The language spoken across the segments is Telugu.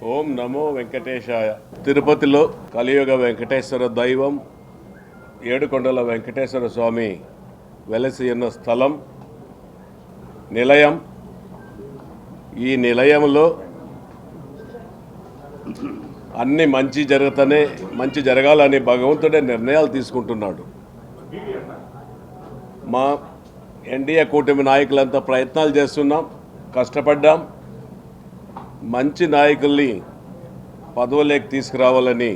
ఓం నమో వెంకటేశాయ. తిరుపతిలో కలియుగ వెంకటేశ్వర దైవం ఏడుకొండల వెంకటేశ్వర స్వామి వెలసి ఉన్న స్థలం నిలయం. ఈ నిలయంలో అన్ని మంచి జరగాలని భగవంతుడే నిర్ణయాలు తీసుకుంటున్నాడు. మా ఎన్డీఏ కూటమి నాయకులంతా ప్రయత్నాలు చేస్తున్నాం, కష్టపడ్డాం. మంచి నాయకుల్ని పదవులేకి తీసుకురావాలని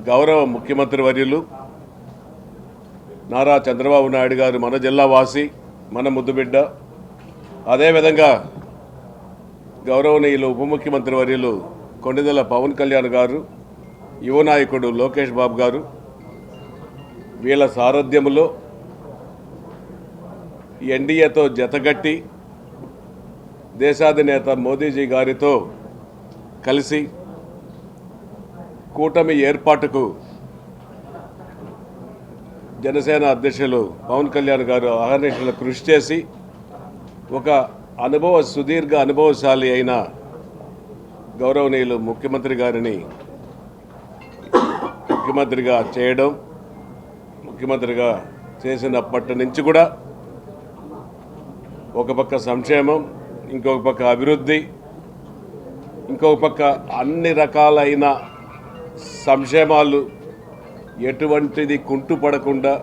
గౌరవ ముఖ్యమంత్రి వర్యులు నారా చంద్రబాబు నాయుడు గారు మన జిల్లా వాసి, మన ముద్దుబిడ్డ. అదేవిధంగా గౌరవనీయులు ఉప ముఖ్యమంత్రి వర్యులు కొండెదల పవన్ కళ్యాణ్ గారు, యువ నాయకుడు లోకేష్ బాబు గారు, వీళ్ళ సారథ్యంలో ఎన్డీఏతో జతగట్టి దేశాధినేత మోదీజీ గారితో కలిసి కూటమి ఏర్పాటుకు జనసేన అధ్యక్షులు పవన్ కళ్యాణ్ గారు అహర్నిశలు కృషి చేసి ఒక సుదీర్ఘ అనుభవశాలి అయిన గౌరవనీయులు ముఖ్యమంత్రి గారిని ముఖ్యమంత్రిగా చేయడం, ముఖ్యమంత్రిగా చేసినప్పటి నుంచి కూడా ఒక పక్క సంక్షేమం, ఇంకొక పక్క అభివృద్ధి, ఇంకొక పక్క అన్ని రకాలైన సంక్షేమాలు ఎటువంటిది కుంటుపడకుండా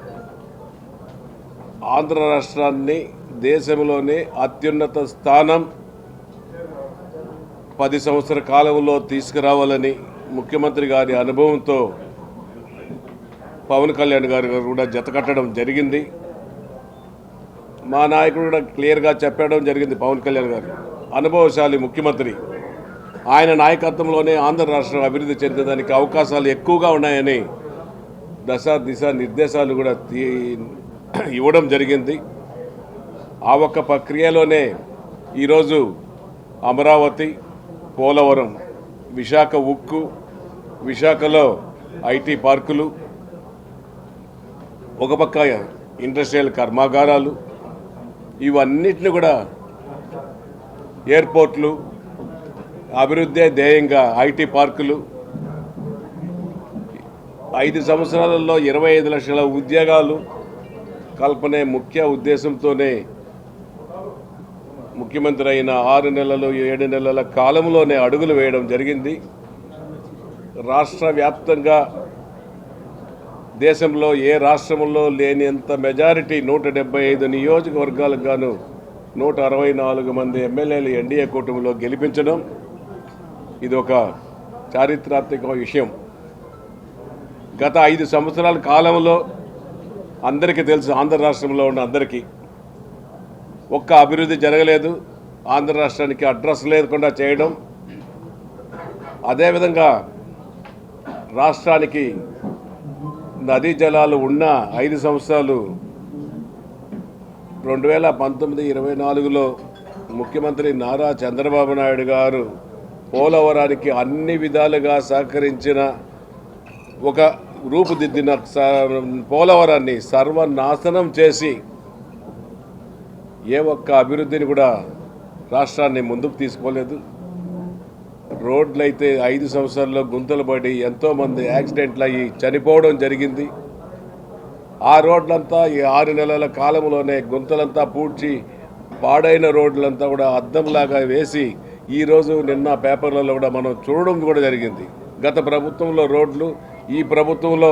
ఆంధ్ర రాష్ట్రాన్ని దేశంలోనే అత్యున్నత స్థానం 10 సంవత్సరాల కాలంలో తీసుకురావాలని ముఖ్యమంత్రి గారి అనుభవంతో పవన్ కళ్యాణ్ గారు కూడా జతకట్టడం జరిగింది. మా నాయకుడు కూడా క్లియర్గా చెప్పడం జరిగింది. పవన్ కళ్యాణ్ గారు అనుభవశాలి ముఖ్యమంత్రి, ఆయన నాయకత్వంలోనే ఆంధ్ర రాష్ట్రం అభివృద్ధి చెందడానికి అవకాశాలు ఎక్కువగా ఉన్నాయని దిశ నిర్దేశాలు కూడా ఇవ్వడం జరిగింది. ఆ ఒక్క ప్రక్రియలోనే ఈరోజు అమరావతి, పోలవరం, విశాఖ ఉక్కు, విశాఖలో ఐటీ పార్కులు, ఒక పక్క ఇండస్ట్రియల్ కర్మాగారాలు, ఇవన్నిటిని కూడా ఎయిర్పోర్ట్లు, అభివృద్ధి ధ్యేయంగా ఐటీ పార్కులు, 5 సంవత్సరాలలో 25 లక్షల ఉద్యోగాలు కల్పనే ముఖ్య ఉద్దేశంతోనే ముఖ్యమంత్రి అయిన 6 నెలలు 7 నెలల కాలంలోనే అడుగులు వేయడం జరిగింది. రాష్ట్ర వ్యాప్తంగా దేశంలో ఏ రాష్ట్రంలో లేనింత మెజారిటీ 175 నియోజకవర్గాలకు గాను 164 మంది ఎమ్మెల్యేలు ఎన్డీఏ కూటమిలో గెలిపించడం ఇది ఒక చారిత్రాత్మక విషయం. గత 5 సంవత్సరాల కాలంలో అందరికీ తెలుసు, ఆంధ్ర రాష్ట్రంలో ఉన్న అందరికీ ఒక్క అభివృద్ధి జరగలేదు. ఆంధ్ర రాష్ట్రానికి అడ్రస్ లేకుండా చేయడం, అదేవిధంగా రాష్ట్రానికి నదీ జలాలు ఉన్న 5 సంవత్సరాలు 2019-24లో ముఖ్యమంత్రి నారా చంద్రబాబు నాయుడు గారు పోలవరానికి అన్ని విధాలుగా సహకరించిన ఒక రూపుదిద్దిన పోలవరాన్ని సర్వనాశనం చేసి ఏ ఒక్క అభివృద్ధిని కూడా రాష్ట్రాన్ని ముందుకు తీసుకోలేదు. రోడ్లైతే 5 సంవత్సరాల్లో గుంతలు పడి ఎంతోమంది యాక్సిడెంట్లు అయ్యి చనిపోవడం జరిగింది. ఆ రోడ్లంతా ఈ 6 నెలల కాలంలోనే గుంతలంతా పూడ్చి పాడైన రోడ్లంతా కూడా అద్దంలాగా వేసి ఈరోజు నిన్న పేపర్లలో కూడా మనం చూడడం కూడా జరిగింది. గత ప్రభుత్వంలో రోడ్లు, ఈ ప్రభుత్వంలో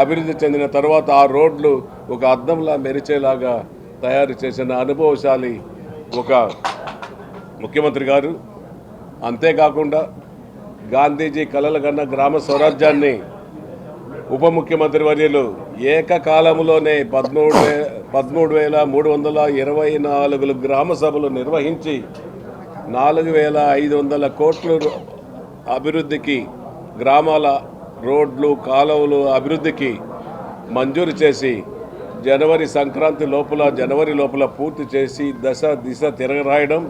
అభివృద్ధి చెందిన తర్వాత ఆ రోడ్లు ఒక అద్దంలా మెరిచేలాగా తయారు చేసిన అనుభవశాలి ఒక ముఖ్యమంత్రి గారు. అంతేకాకుండా గాంధీజీ కలలు కన్న గ్రామ స్వరాజ్యాన్ని ఉప ముఖ్యమంత్రి వర్యులు ఏకకాలంలోనే 13,324 గ్రామ సభలు నిర్వహించి 4,500 కోట్లు అభివృద్ధికి, గ్రామాల రోడ్లు, కాలువలు అభివృద్ధికి మంజూరు చేసి జనవరి లోపల పూర్తి చేసి దిశ తిరగరాయడం,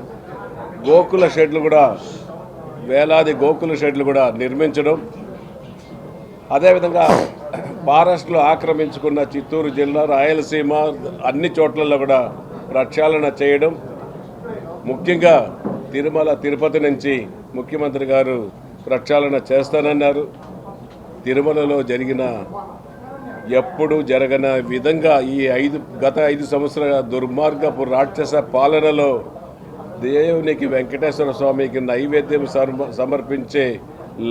గోకుల షెడ్లు కూడా వేలాది గోకుల షెడ్లు కూడా నిర్మించడం, అదేవిధంగా ఫారెస్ట్లు ఆక్రమించుకున్న చిత్తూరు జిల్లా, రాయలసీమ అన్ని చోట్లలో కూడా ప్రక్షాళన చేయడం, ముఖ్యంగా తిరుమల తిరుపతి నుంచి ముఖ్యమంత్రి గారు ప్రక్షాళన చేస్తానన్నారు. తిరుమలలో జరిగిన ఎప్పుడు జరగన విధంగా గత 5 సంవత్సరాల దుర్మార్గపు రాక్షస పాలనలో దేవునికి వెంకటేశ్వర స్వామికి నైవేద్యం సమర్పించే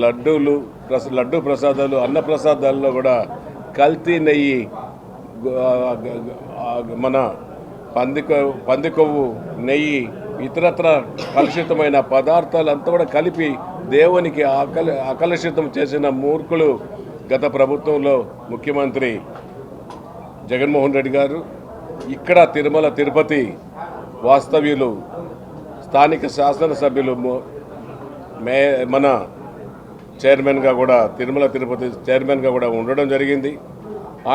లడ్డు ప్రసాదాలు అన్నప్రసాదాల్లో కూడా కల్తీ నెయ్యి, మన పంది కొవ్వు నెయ్యి, ఇతరత్ర కలుషితమైన పదార్థాలంతా కూడా కలిపి దేవునికి అకలుషితం చేసిన మూర్ఖులు గత ప్రభుత్వంలో ముఖ్యమంత్రి జగన్మోహన్ రెడ్డి గారు. ఇక్కడ తిరుమల తిరుపతి వాస్తవ్యులు స్థానిక శాసనసభ్యులు మన చైర్మన్గా కూడా తిరుమల తిరుపతి చైర్మన్గా కూడా ఉండడం జరిగింది.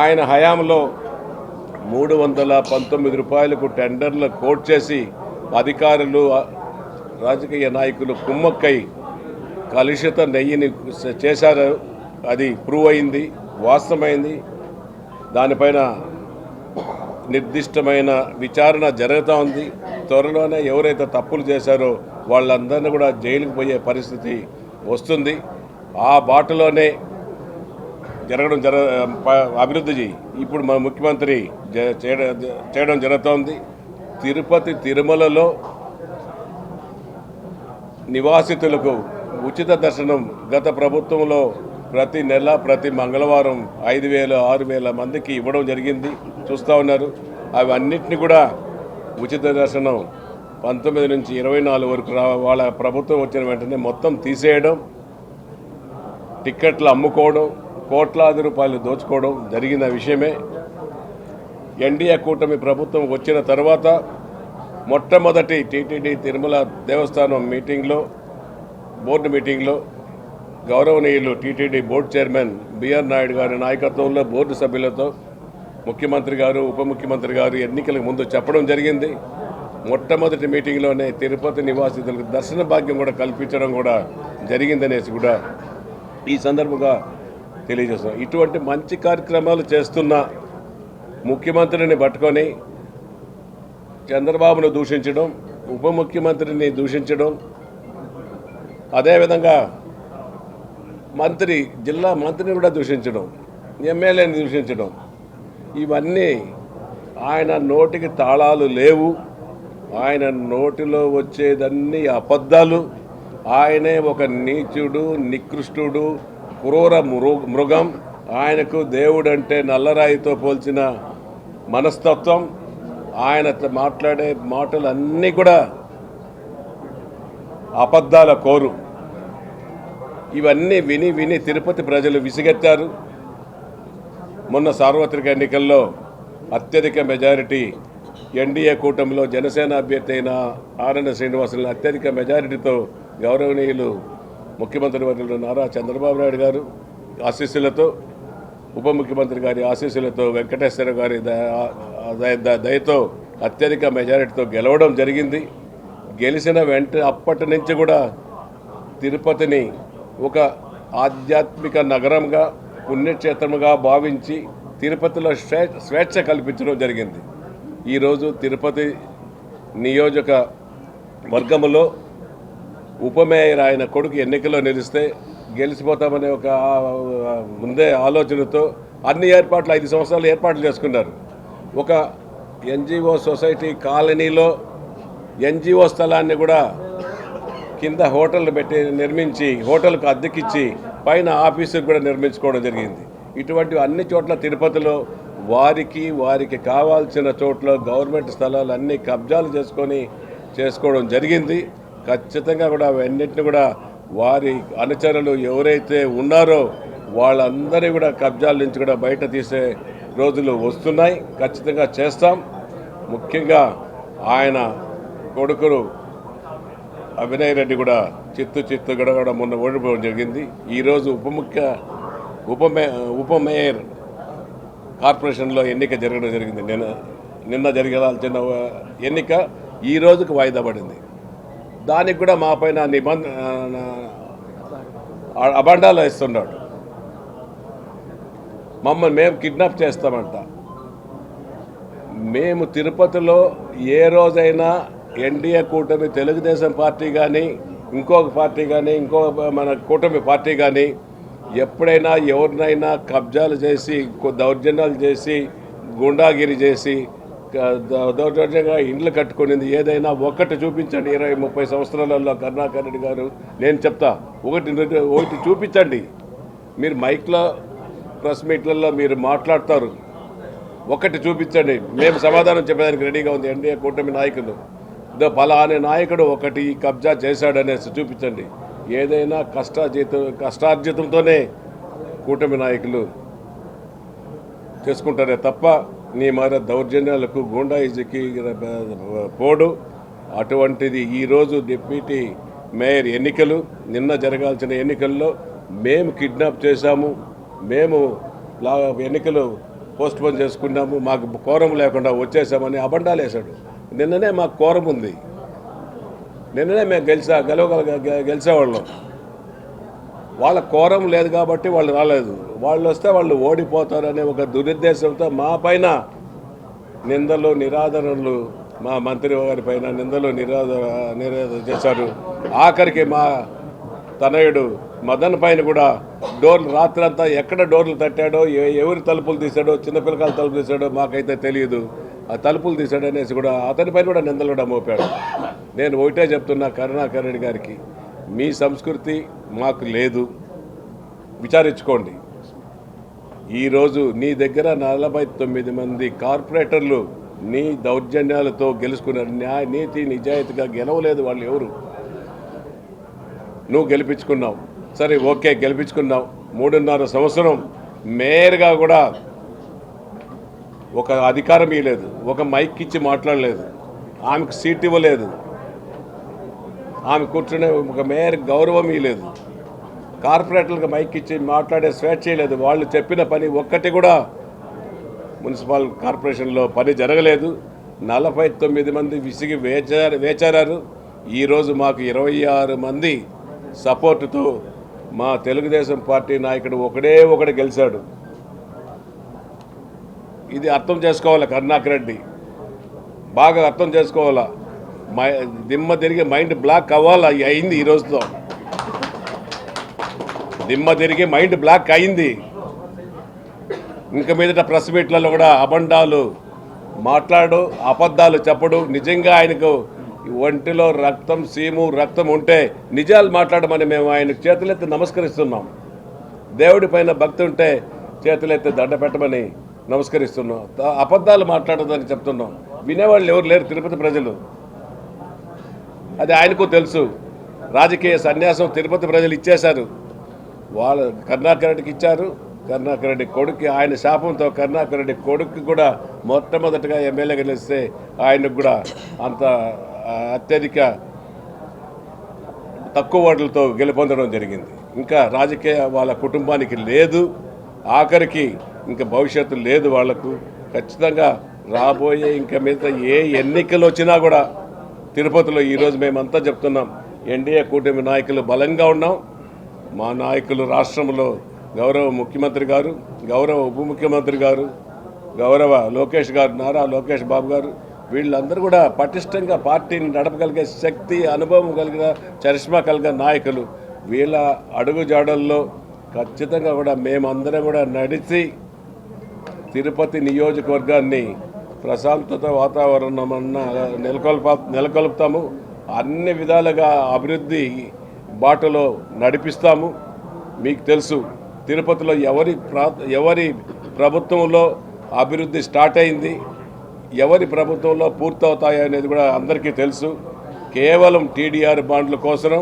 ఆయన హయాంలో 319 రూపాయలకు టెండర్లు కోట్ చేసి అధికారులు రాజకీయ నాయకులు కుమ్మక్కై కలుషిత నెయ్యిని చేశారు. అది ప్రూవ్ అయింది, వాస్తవమైంది. దానిపైన నిర్దిష్టమైన విచారణ జరుగుతూ ఉంది. త్వరలోనే ఎవరైతే తప్పులు చేశారో వాళ్ళందరినీ కూడా జైలుకు పోయే పరిస్థితి వస్తుంది. ఆ బాటలోనే అభివృద్ధి ఇప్పుడు మన ముఖ్యమంత్రి చేయడం జరుగుతోంది. తిరుమలలో నివాసితులకు ఉచిత దర్శనం గత ప్రభుత్వంలో ప్రతి నెల ప్రతి మంగళవారం 5,000 6,000 మందికి ఇవ్వడం జరిగింది, చూస్తూ ఉన్నారు. అవన్నిటిని కూడా ఉచిత దర్శనం 19 నుంచి 24 వరకు వాళ్ళ ప్రభుత్వం వచ్చిన వెంటనే మొత్తం తీసేయడం, టిక్కెట్లు అమ్ముకోవడం, కోట్లాది రూపాయలు దోచుకోవడం జరిగిన విషయమే. ఎన్డీఏ కూటమి ప్రభుత్వం వచ్చిన తర్వాత మొట్టమొదటి టీటీడీ తిరుమల దేవస్థానం బోర్డు మీటింగ్లో గౌరవనీయులు టీటీడీ బోర్డు చైర్మన్ బిఆర్ నాయుడు గారి నాయకత్వంలో బోర్డు సభ్యులతో ముఖ్యమంత్రి గారు, ఉప ముఖ్యమంత్రి గారు ఎన్నికలకు ముందు చెప్పడం జరిగింది. మొట్టమొదటి మీటింగ్లోనే తిరుపతి నివాసితులకు దర్శన భాగ్యం కూడా కల్పించడం కూడా జరిగిందనేసి కూడా ఈ సందర్భంగా తెలియజేస్తున్నాం. ఇటువంటి మంచి కార్యక్రమాలు చేస్తున్న ముఖ్యమంత్రిని పట్టుకొని చంద్రబాబును దూషించడం, ఉప ముఖ్యమంత్రిని దూషించడం, అదేవిధంగా జిల్లా మంత్రిని కూడా దూషించడం, ఎమ్మెల్యేని దూషించడం, ఇవన్నీ ఆయన నోటికి తాళాలు లేవు. ఆయన నోటిలో వచ్చేదన్నీ అబద్ధాలు. ఆయనే ఒక నీచుడు, నికృష్టుడు, క్రూర మృగం. ఆయనకు దేవుడంటే నల్లరాయితో పోల్చిన మనస్తత్వం. ఆయన మాట్లాడే మాటలన్నీ కూడా అబద్ధాల కోరు. ఇవన్నీ విని తిరుపతి ప్రజలు విసిగెత్తారు. మొన్న సార్వత్రిక ఎన్నికల్లో అత్యధిక మెజారిటీ ఎన్డీఏ కూటమిలో జనసేన అభ్యర్థి అయిన ఆర్ఎన్ శ్రీనివాసులను అత్యధిక మెజారిటీతో గౌరవనీయులు ముఖ్యమంత్రి వర్యులు నారా చంద్రబాబు నాయుడు గారు ఆశీస్సులతో, ఉప ముఖ్యమంత్రి గారి ఆశీస్సులతో, వెంకటేశ్వర గారి దయతో అత్యధిక మెజారిటీతో గెలవడం జరిగింది. గెలిచిన అప్పటి నుంచి కూడా తిరుపతిని ఒక ఆధ్యాత్మిక నగరంగా, పుణ్యక్షేత్రంగా భావించి తిరుపతిలో స్వేచ్ఛ కల్పించడం జరిగింది. ఈరోజు తిరుపతి నియోజకవర్గంలో ఉప మేయర్ ఆయన కొడుకు ఎన్నికల్లో నిలిస్తే గెలిచిపోతామనే ఒక ముందే ఆలోచనతో అన్ని ఏర్పాట్లు 5 సంవత్సరాలు ఏర్పాట్లు చేసుకున్నారు. ఒక ఎన్జిఓ సొసైటీ కాలనీలో ఎన్జిఓ స్థలాన్ని కూడా కింద హోటల్ నిర్మించి హోటల్కు అద్దెకిచ్చి పైన ఆఫీసుకు కూడా నిర్మించుకోవడం జరిగింది. ఇటువంటి అన్ని చోట్ల తిరుపతిలో వారికి కావాల్సిన చోట్ల గవర్నమెంట్ స్థలాలు అన్నీ కబ్జాలు చేసుకోవడం జరిగింది. ఖచ్చితంగా కూడా అవన్నింటినీ కూడా వారి అనుచరులు ఎవరైతే ఉన్నారో వాళ్ళందరి కూడా కబ్జాల నుంచి కూడా బయట తీసే రోజులు వస్తున్నాయి. ఖచ్చితంగా చేస్తాం. ముఖ్యంగా ఆయన కొడుకులు అభినయ్ రెడ్డి కూడా చిత్తుగా కూడా మొన్న ఓడిపోవడం జరిగింది. ఈరోజు ఉప మేయర్ కార్పొరేషన్లో ఎన్నిక జరగడం జరిగింది. నిన్న జరగాల్సిన ఎన్నిక ఈ రోజుకు వాయిదా పడింది. దానికి కూడా మా పైన అబండాలు వేస్తున్నాడు. మమ్మల్ని మేము కిడ్నాప్ చేస్తామంట. మేము తిరుపతిలో ఏ రోజైనా ఎన్డీఏ కూటమి తెలుగుదేశం పార్టీ కానీ ఇంకొక పార్టీ కానీ మన కూటమి పార్టీ కానీ ఎప్పుడైనా ఎవరినైనా కబ్జాలు చేసి దౌర్జన్యాలు చేసి గుండాగిరి చేసి దౌర్జన్యంగా ఇండ్లు కట్టుకునేది ఏదైనా ఒక్కటి చూపించండి. 20-30 సంవత్సరాలలో కరుణాకర్ రెడ్డి గారు నేను చెప్తా, ఒకటి చూపించండి. మీరు మైక్లో ప్రెస్ మీట్లలో మీరు మాట్లాడతారు, ఒకటి చూపించండి. మేము సమాధానం చెప్పడానికి రెడీగా ఉంది. ఎన్డీఏ కూటమి నాయకులు పలానే నాయకుడు ఒకటి కబ్జా చేశాడనేసి చూపించండి. ఏదైనా కష్టార్జితంతోనే కూటమి నాయకులు చేసుకుంటారే తప్ప నీ మరి దౌర్జన్యాలకు గూండాయిజీకి పోడు. అటువంటిది ఈరోజు డిప్యూటీ మేయర్ ఎన్నికలు, నిన్న జరగాల్సిన ఎన్నికల్లో మేము కిడ్నాప్ చేశాము, మేము ఎన్నికలు పోస్ట్పోన్ చేసుకున్నాము, మాకు కోరం లేకుండా వచ్చేసామని అబండాలు వేశాడు. నిన్ననే మాకు కోరం ఉంది, నిన్ననే మేము గెలిచేవాళ్ళం. వాళ్ళ కోరం లేదు కాబట్టి వాళ్ళు రాలేదు. వాళ్ళు వస్తే వాళ్ళు ఓడిపోతారనే ఒక దురుద్దేశంతో మా పైన నిందలు నిరాదరణలు, మా మంత్రి గారి పైన నిందలు నిరాదన చేశారు. ఆఖరికి మా తనయుడు మదన్ పైన కూడా డోర్లు రాత్రంతా ఎక్కడ డోర్లు తట్టాడో, ఎవరి తలుపులు తీశాడో, చిన్నపిల్లకాయల తలుపులు తీశాడో మాకైతే తెలియదు. ఆ తలుపులు తీశాడు అనేసి కూడా అతని పైన కూడా నిందలు కూడా మోపాడు. నేను ఒకటే చెప్తున్నా కరుణాకర్ రెడ్డి గారికి, మీ సంస్కృతి మాకు లేదు, విచారించుకోండి. ఈరోజు నీ దగ్గర 49 మంది కార్పొరేటర్లు నీ దౌర్జన్యాలతో గెలుచుకున్నారు. నీతి నిజాయితీగా గెలవలేదు వాళ్ళు ఎవరు. నువ్వు గెలిపించుకున్నావు, సరే ఓకే గెలిపించుకున్నావు. 3.5 సంవత్సరం మేయర్గా కూడా ఒక అధికారం ఇవ్వలేదు, ఒక మైక్ ఇచ్చి మాట్లాడలేదు, ఆమెకు సీట్ ఇవ్వలేదు, ఆమె కూర్చునే ఒక మేయర్ గౌరవం ఇవ్వలేదు, కార్పొరేటర్లకు మైక్ ఇచ్చి మాట్లాడే స్వేచ్ఛ చేయలేదు. వాళ్ళు చెప్పిన పని ఒక్కటి కూడా మున్సిపల్ కార్పొరేషన్లో పని జరగలేదు. 49 మంది విసిగి వేచారారు. ఈరోజు మాకు 26 మంది సపోర్టుతో మా తెలుగుదేశం పార్టీ నాయకుడు ఒకడు గెలిచాడు. ఇది అర్థం చేసుకోవాలి కరుణాకర్ రెడ్డి, బాగా అర్థం చేసుకోవాలా. దిమ్మ తిరిగి మైండ్ బ్లాక్ అవ్వాలి. అయింది ఈ రోజుతో, దిమ్మ తిరిగి మైండ్ బ్లాక్ అయింది. ఇంక మీదట ప్రెస్ మీట్లలో కూడా అబండాలు మాట్లాడు, అబద్ధాలు చెప్పడు. నిజంగా ఆయనకు ఒంటిలో రక్తం రక్తం ఉంటే నిజాలు మాట్లాడమని మేము ఆయనకు చేతులెత్తి నమస్కరిస్తున్నాం. దేవుడి పైన భక్తి ఉంటే చేతులెత్తి దండ పెట్టమని నమస్కరిస్తున్నాం. అబద్ధాలు మాట్లాడదని చెప్తున్నాం. వినేవాళ్ళు ఎవరు లేరు తిరుపతి ప్రజలు, అది ఆయనకు తెలుసు. రాజకీయ సన్యాసం తిరుపతి ప్రజలు ఇచ్చేశారు. వాళ్ళు కరుణాకర్ రెడ్డికి ఇచ్చారు. కరుణాకర్ రెడ్డి కొడుకు, ఆయన శాపంతో కరుణాకర్ రెడ్డి కొడుకు కూడా మొట్టమొదటిగా ఎమ్మెల్యే గెలిస్తే ఆయనకు కూడా అంత అత్యధిక తక్కువ ఓట్లతో గెలుపొందడం జరిగింది. ఇంకా రాజకీయ వాళ్ళ కుటుంబానికి లేదు, ఆఖరికి ఇంకా భవిష్యత్తు లేదు వాళ్లకు. ఖచ్చితంగా రాబోయే ఇంకా మిగతా ఏ ఎన్నికలు వచ్చినా కూడా తిరుపతిలో ఈరోజు మేమంతా చెప్తున్నాం, ఎన్డీఏ కూటమి నాయకులు బలంగా ఉన్నాం. మా నాయకులు రాష్ట్రంలో గౌరవ ముఖ్యమంత్రి గారు, గౌరవ ఉప ముఖ్యమంత్రి గారు, గౌరవ లోకేష్ గారు, నారా లోకేష్ బాబు గారు, వీళ్ళందరూ కూడా పటిష్టంగా పార్టీని నడపగలిగే శక్తి, అనుభవం కలిగిన, చరిష్మా కలిగిన నాయకులు. వీళ్ళ అడుగుజాడల్లో ఖచ్చితంగా కూడా మేమందరం కూడా నడిచి తిరుపతి నియోజకవర్గాన్ని ప్రశాంతత వాతావరణం నెలకొల్పుతాము. అన్ని విధాలుగా అభివృద్ధి బాటలో నడిపిస్తాము. మీకు తెలుసు తిరుపతిలో ఎవరి ప్రభుత్వంలో అభివృద్ధి స్టార్ట్ అయింది, ఎవరి ప్రభుత్వంలో పూర్తవుతాయి అనేది కూడా అందరికీ తెలుసు. కేవలం టీడీఆర్ బాండ్ల కోసం,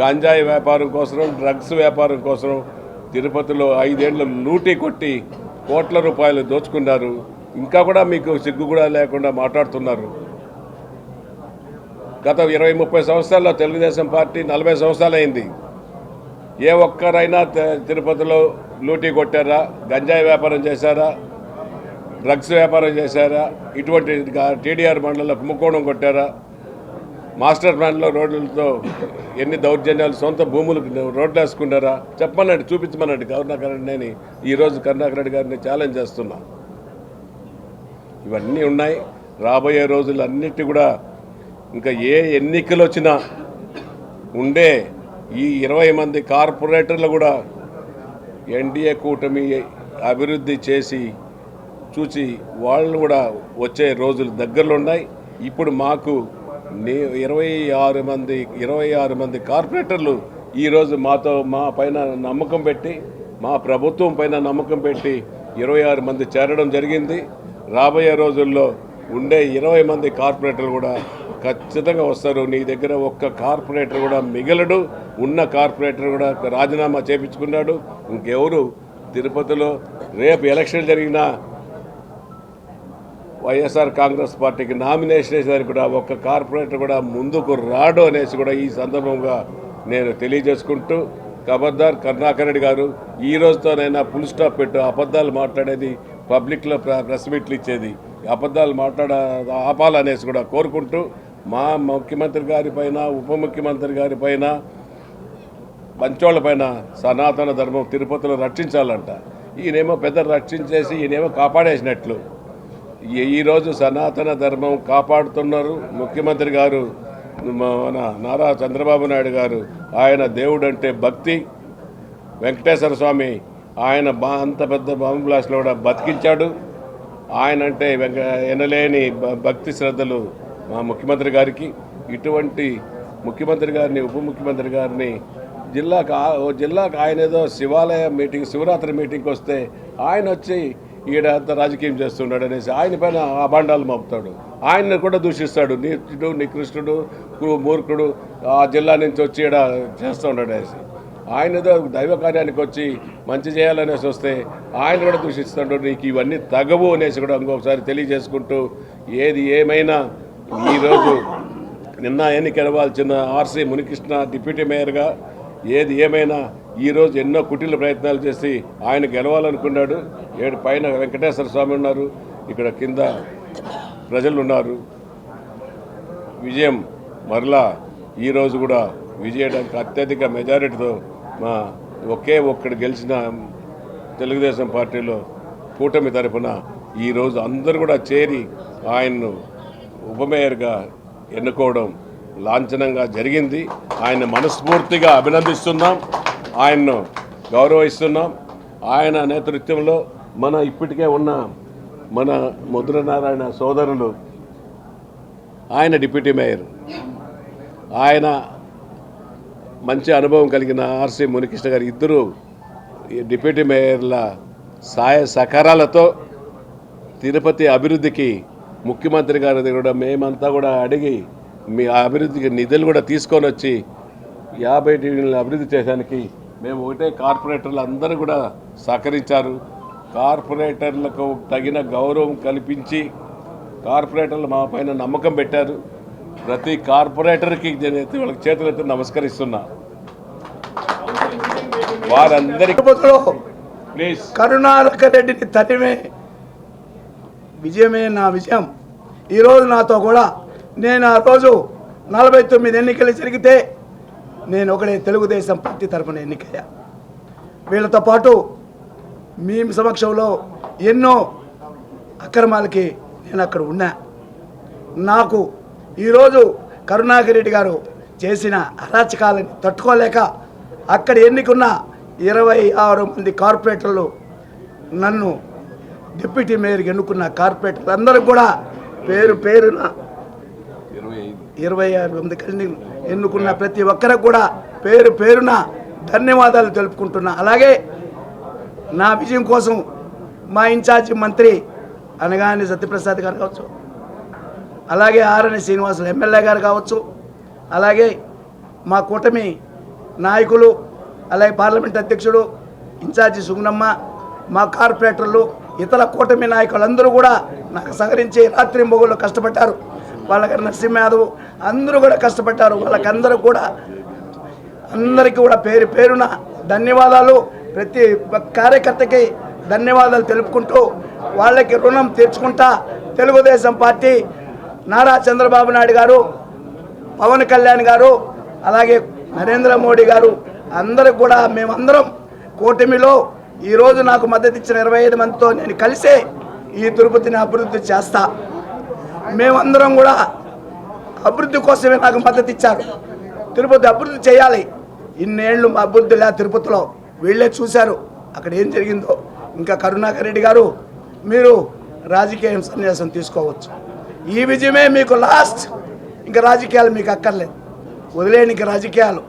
గంజాయి వ్యాపారం కోసం, డ్రగ్స్ వ్యాపారం కోసం తిరుపతిలో 5 ఏళ్ళు లూటీ కొట్టి కోట్ల రూపాయలు దోచుకున్నారు. ఇంకా కూడా మీకు సిగ్గు కూడా లేకుండా మాట్లాడుతున్నారు. గత 20-30 సంవత్సరాల్లో తెలుగుదేశం పార్టీ 40 సంవత్సరాలు అయింది. ఏ ఒక్కరైనా తిరుపతిలో లూటీ కొట్టారా, గంజాయి వ్యాపారం చేశారా, డ్రగ్స్ వ్యాపారం చేశారా, ఇటువంటి టీడీఆర్ మండలంలో కుంభకోణం కొట్టారా, మాస్టర్ ప్లాన్లో రోడ్లతో ఎన్ని దౌర్జన్యాలు, సొంత భూములు రోడ్లు వేసుకున్నారా చెప్పమన్నాడు, చూపించమన్నాడు కరుణాకర్ రెడ్డిని. ఈరోజు కరుణాకర్ రెడ్డి గారిని ఛాలెంజ్ చేస్తున్నా. ఇవన్నీ ఉన్నాయి. రాబోయే రోజులు అన్నిటి కూడా ఇంకా ఏ ఎన్నికలు వచ్చినా ఉండే ఈ 20 మంది కార్పొరేటర్లు కూడా ఎన్డీఏ కూటమి అభివృద్ధి చేసి చూసి వాళ్ళు కూడా వచ్చే రోజులు దగ్గరలో ఉన్నాయి. ఇప్పుడు మాకు 26 మంది కార్పొరేటర్లు ఈరోజు మా పైన నమ్మకం పెట్టి, మా ప్రభుత్వం పైన నమ్మకం పెట్టి 26 మంది చేరడం జరిగింది. రాబోయే రోజుల్లో ఉండే 20 మంది కార్పొరేటర్లు కూడా ఖచ్చితంగా వస్తారు. నీ దగ్గర ఒక్క కార్పొరేటర్ కూడా మిగలడు. ఉన్న కార్పొరేటర్ కూడా రాజీనామా చేయించుకున్నాడు. ఇంకెవరు తిరుపతిలో రేపు ఎలక్షన్ జరిగినా వైఎస్ఆర్ కాంగ్రెస్ పార్టీకి నామినేషన్ వేసేదానికి కూడా ఒక్క కార్పొరేటర్ కూడా ముందుకు రాడు అనేసి కూడా ఈ సందర్భంగా నేను తెలియజేసుకుంటూ, ఖబర్దార్ కరుణాకర్ రెడ్డి గారు, ఈ రోజుతోనైనా ఫుల్ స్టాప్ పెట్టు. అబద్ధాలు మాట్లాడేది పబ్లిక్లో ప్రెస్ మీట్లు ఇచ్చేది అబద్ధాలు ఆపాలనేసి కూడా కోరుకుంటూ, మా ముఖ్యమంత్రి గారి పైన, ఉప ముఖ్యమంత్రి గారి పైన, పంచోళ్ళ పైన సనాతన ధర్మం తిరుపతిలో రక్షించాలంట. ఈయనేమో పెద్ద రక్షించేసి ఈయనేమో కాపాడేసినట్లు. ఈరోజు సనాతన ధర్మం కాపాడుతున్నారు ముఖ్యమంత్రి గారు, మన నారా చంద్రబాబు నాయుడు గారు. ఆయన దేవుడు అంటే భక్తి. వెంకటేశ్వర స్వామి ఆయన అంత పెద్ద బాంబు బ్లాస్ట్లో కూడా బతికించాడు. ఆయన అంటే ఎనలేని భక్తి శ్రద్ధలు మా ముఖ్యమంత్రి గారికి. ఇటువంటి ముఖ్యమంత్రి గారిని, ఉప ముఖ్యమంత్రి గారిని జిల్లాకు ఆయన ఏదో శివాలయ మీటింగ్, శివరాత్రి మీటింగ్కి వస్తే ఆయన వచ్చి ఈడ అంత రాజకీయం చేస్తున్నాడు అనేసి ఆయన పైన అభాండాలు మోపుతాడు. ఆయన్ని కూడా దూషిస్తాడు. నీచుడు, నికృష్టుడు, మూర్ఖుడు, ఆ జిల్లా నుంచి వచ్చి ఈడ చేస్తూ ఉన్నాడు అనేసి. ఆయన ఏదో దైవ కార్యానికి వచ్చి మంచి చేయాలనేసి వస్తే ఆయన కూడా దూషిస్తాడు. నీకు ఇవన్నీ తగవు అనేసి కూడా ఇంకొకసారి తెలియజేసుకుంటూ, ఏది ఏమైనా ఈరోజు నిన్న ఎన్నికలవాల్సిన ఆర్సీ మునికృష్ణ డిప్యూటీ మేయర్గా, ఏది ఏమైనా ఈరోజు ఎన్నో కుటిల ప్రయత్నాలు చేసి ఆయన గెలవాలనుకున్నాడు. పైన వెంకటేశ్వర స్వామి ఉన్నారు, ఇక్కడ కింద ప్రజలు ఉన్నారు. విజయం మరలా ఈరోజు కూడా విజయడానికి అత్యధిక మెజారిటీతో మా ఒక్కడు గెలిచిన తెలుగుదేశం పార్టీలో కూటమి తరఫున ఈరోజు అందరూ కూడా చేరి ఆయన్ను ఉప మేయర్గా ఎన్నుకోవడం లాంఛనంగా జరిగింది. ఆయన మనస్ఫూర్తిగా అభినందిస్తున్నాం, ఆయన్ను గౌరవిస్తున్నాం. ఆయన నేతృత్వంలో ఇప్పటికే ఉన్న మన ముద్రనారాయణ సోదరులు, ఆయన డిప్యూటీ మేయర్, ఆయన మంచి అనుభవం కలిగిన ఆర్సీ మునికృష్ణ గారు, ఇద్దరు డిప్యూటీ మేయర్ల సహాయ సహకారాలతో తిరుపతి అభివృద్ధికి ముఖ్యమంత్రి గారి కూడా మేమంతా కూడా అడిగి మీ అభివృద్ధికి నిధులు కూడా తీసుకొని వచ్చి 50 డివిజన్లు అభివృద్ధి చేయడానికి మేము ఒకటే కార్పొరేటర్లు అందరూ కూడా సహకరించారు. కార్పొరేటర్లకు తగిన గౌరవం కల్పించి కార్పొరేటర్లు మా పైన నమ్మకం పెట్టారు. ప్రతి కార్పొరేటర్కి వాళ్ళకి చేతులెత్తి నమస్కరిస్తున్నా. వారందరికీ ప్లీజ్ కరుణాకర్ రెడ్డిని తరిమే విజయమే నా విజయం. ఈరోజు నాతో కూడా నేను ఆ రోజు 49 ఎన్నికలు జరిగితే నేను ఒకడే తెలుగుదేశం పార్టీ తరఫున ఎన్నికయ్యా. వీళ్ళతో పాటు మీ సమక్షంలో ఎన్నో అక్రమాలకి నేను అక్కడ ఉన్నా. నాకు ఈరోజు కరుణాకర్ రెడ్డి గారు చేసిన అరాచకాలని తట్టుకోలేక అక్కడ ఎన్నికున్న 26 మంది కార్పొరేటర్లు, నన్ను డిప్యూటీ మేయర్కి ఎన్నుకున్న కార్పొరేటర్లు అందరూ కూడా పేరున 26 మంది ఎన్నుకున్న ప్రతి ఒక్కరికి కూడా పేరున ధన్యవాదాలు తెలుపుకుంటున్నా. అలాగే నా విజయం కోసం మా ఇన్ఛార్జి మంత్రి అనగాని సత్యప్రసాద్ గారు కావచ్చు, అలాగే ఆర్ఎన్ శ్రీనివాసులు ఎమ్మెల్యే గారు కావచ్చు, అలాగే మా కూటమి నాయకులు, అలాగే పార్లమెంట్ అధ్యక్షుడు ఇన్ఛార్జి సుగుణమ్మ, మా కార్పొరేటర్లు, ఇతర కూటమి నాయకులందరూ కూడా నాకు సహకరించి రాత్రి మొగుళ్ళు కష్టపడ్డారు. వాళ్ళకి నరసింహ యాదవ్ అందరూ కూడా కష్టపడ్డారు. వాళ్ళకందరూ కూడా అందరికీ కూడా పేరున ధన్యవాదాలు. ప్రతి కార్యకర్తకి ధన్యవాదాలు తెలుపుకుంటూ వాళ్ళకి రుణం తీర్చుకుంటా తెలుగుదేశం పార్టీ, నారా చంద్రబాబు నాయుడు గారు, పవన్ కళ్యాణ్ గారు, అలాగే నరేంద్ర మోడీ గారు అందరికి కూడా మేమందరం కూటమిలో ఈరోజు నాకు మద్దతు ఇచ్చిన 25 మందితో నేను కలిసే ఈ తిరుపతిని అభివృద్ధి చేస్తా. మేమందరం కూడా అభివృద్ధి కోసమే నాకు మద్దతు ఇచ్చారు. తిరుపతి అభివృద్ధి చేయాలి. ఇన్నేళ్ళు మా అభివృద్ధి లే తిరుపతిలో, వీళ్ళే చూశారు అక్కడ ఏం జరిగిందో. ఇంకా కరుణాకర్ రెడ్డి గారు, మీరు రాజకీయ సన్యాసం తీసుకోవచ్చు. ఈ విజయమే మీకు లాస్ట్. ఇంకా రాజకీయాలు మీకు అక్కర్లేదు, వదిలేని ఇంకా రాజకీయాలు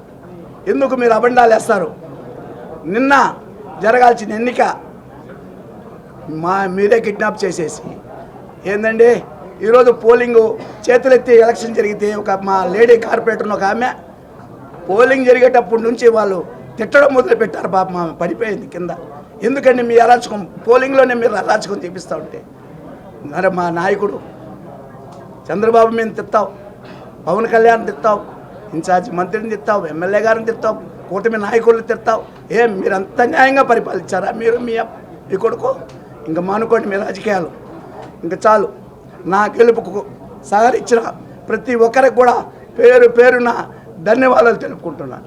ఎందుకు మీరు అబండాలు వేస్తారు? నిన్న జరగాల్సిన ఎన్నిక మీరే కిడ్నాప్ చేసేసి ఏందండి, ఈరోజు పోలింగు చేతులెత్తి ఎలక్షన్ జరిగితే మా లేడీ కార్పొరేటర్ ఒక ఆమె పోలింగ్ జరిగేటప్పటి నుంచి వాళ్ళు తిట్టడం మొదలుపెట్టారు. పాప ఆమె పడిపోయింది కింద. ఎందుకండి మీ అరాచకం? పోలింగ్లోనే మీరు అరాచకం చూపిస్తూ ఉంటే మరి మా నాయకుడు చంద్రబాబు మీద తిత్తావు, పవన్ కళ్యాణ్ తిత్తావు, ఇన్ఛార్జి మంత్రిని తిత్తావు, ఎమ్మెల్యే గారిని తిత్తావు, కూటమి నాయకులను తిత్తావు. మీరు అంత న్యాయంగా పరిపాలించారా మీరు మీ కొడుకు? ఇంకా మానుకోండి మీ రాజకీయాలు, ఇంకా చాలు. నా గెలుపుకు సహకరించిన ప్రతి ఒక్కరికి కూడా పేరు పేరున ధన్యవాదాలు తెలుపుకుంటున్నాను.